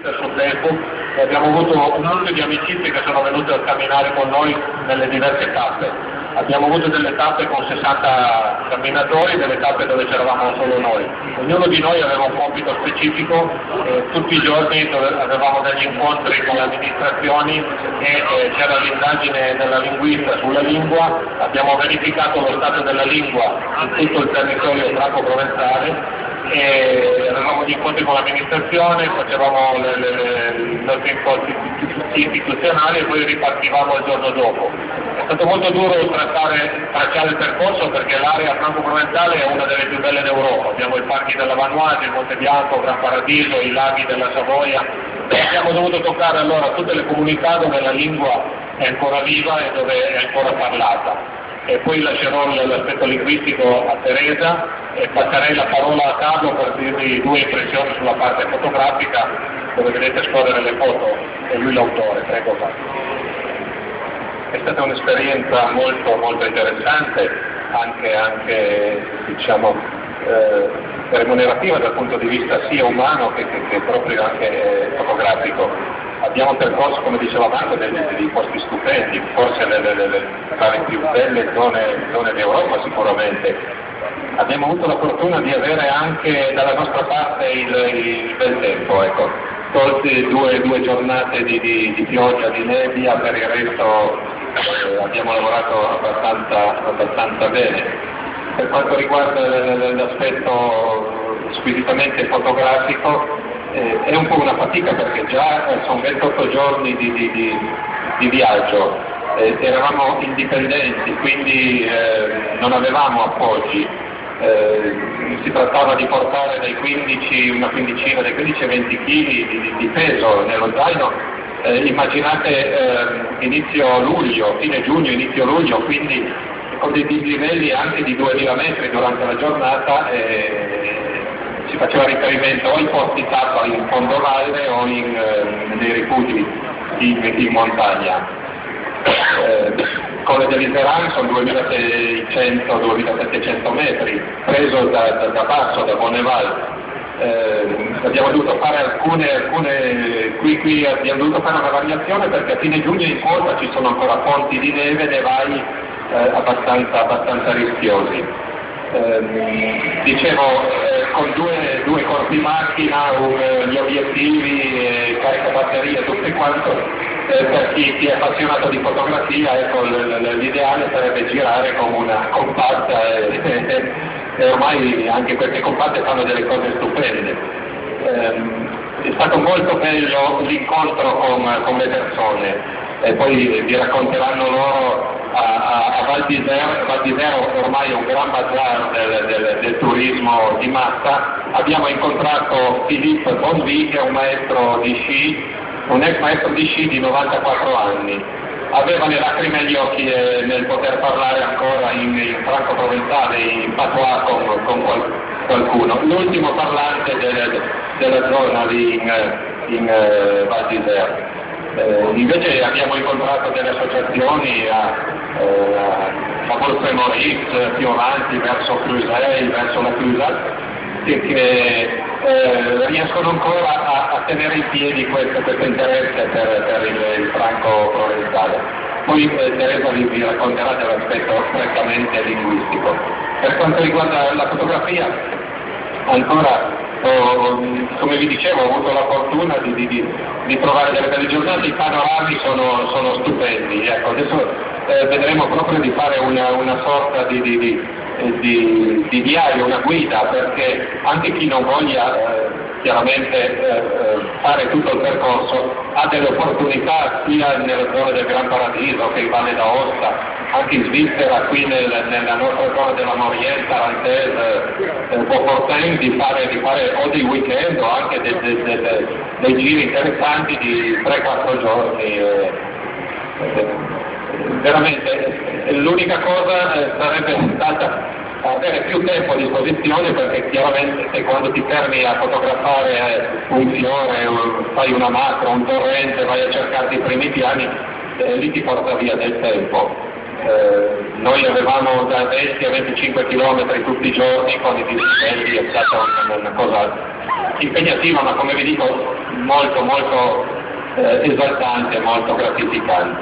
sul tempo e abbiamo avuto un numero di amicizie che sono venute a camminare con noi nelle diverse tappe. Abbiamo avuto delle tappe con 60 camminatori, delle tappe dove c'eravamo solo noi. Ognuno di noi aveva un compito specifico, tutti i giorni avevamo degli incontri con le amministrazioni e c'era l'indagine della linguista sulla lingua. Abbiamo verificato lo stato della lingua in tutto il territorio franco-provenzale e avevamo gli incontri con l'amministrazione, facevamo i nostri incontri istituzionali e poi ripartivamo il giorno dopo. È stato molto duro tracciare il percorso perché l'area franco-provenzale è una delle più belle d'Europa. Abbiamo i parchi della Vanuatu, il Monte Bianco, Gran Paradiso, i laghi della Savoia e abbiamo dovuto toccare allora tutte le comunità dove la lingua è ancora viva e dove è ancora parlata. E poi lascerò l'aspetto linguistico a Teresa e passerei la parola a Carlo per dirvi due impressioni sulla parte fotografica dove vedete scorrere le foto e lui l'autore. Prego Carlo. È stata un'esperienza molto interessante, anche diciamo, remunerativa dal punto di vista sia umano che proprio anche fotografico. Abbiamo percorso, come diceva Marco, dei posti stupendi, forse tra le più belle zone d'Europa sicuramente. Abbiamo avuto la fortuna di avere anche dalla nostra parte il bel tempo, ecco. Tolte due giornate di pioggia, di nebbia, per il resto abbiamo lavorato abbastanza bene. Per quanto riguarda l'aspetto squisitamente fotografico, è un po' una fatica perché già sono 28 giorni di viaggio, eravamo indipendenti, quindi non avevamo appoggi, si trattava di portare dai 15 ai 20 kg di peso nello zaino, immaginate fine giugno, inizio luglio, quindi con dei dislivelli anche di 2000 metri durante la giornata. Si faceva riferimento o ai posti tappa in fondovalle o nei rifugi in montagna. Colle dell'Iseran sono 2600-2700 metri, preso da basso, da Bonneval. Abbiamo dovuto fare qui abbiamo dovuto fare una variazione perché a fine giugno in quota ci sono ancora ponti di neve, nevai abbastanza rischiosi. Dicevo, con due corpi macchina, gli obiettivi, caricabatterie, tutto quanto, per chi è appassionato di fotografia, ecco, l'ideale sarebbe girare con una compatta e ormai anche queste compatte fanno delle cose stupende. È stato molto bello l'incontro con le persone e poi vi racconteranno loro. A Val d'Isère ormai è un gran bazar del turismo di massa. Abbiamo incontrato Philippe Bonvi, che è un ex maestro di sci di 94 anni. Aveva le lacrime agli occhi nel poter parlare ancora in franco-provenzale, in patois con qualcuno. L'ultimo parlante della zona lì in Val d'Isère. Invece abbiamo incontrato delle associazioni a Golfe Maurice, più avanti verso Cluses, verso la Clusaz, che riescono ancora a tenere in piedi questo interesse per il franco-provenzale. Poi Teresa vi racconterà dell'aspetto strettamente linguistico. Per quanto riguarda la fotografia, ancora come vi dicevo, ho avuto la fortuna di trovare delle belle giornate, i panorami sono stupendi. Ecco, adesso vedremo proprio di fare una sorta di diario, una guida, perché anche chi non voglia chiaramente fare tutto il percorso ha delle opportunità sia nella zona del Gran Paradiso che in Valle d'Aosta, anche in Svizzera, qui nella nostra zona della Maurienne, Tarentaise, Beaufortin, di fare o dei weekend o anche dei giri interessanti di 3-4 giorni. Veramente l'unica cosa sarebbe stata avere più tempo a disposizione, perché chiaramente se quando ti fermi a fotografare un fiore, fai una macro, un torrente, vai a cercarti i primi piani, lì ti porta via del tempo. Noi avevamo da 20 a 25 km tutti i giorni con i dislivelli, è stata una cosa impegnativa, ma come vi dico molto esaltante, molto gratificante.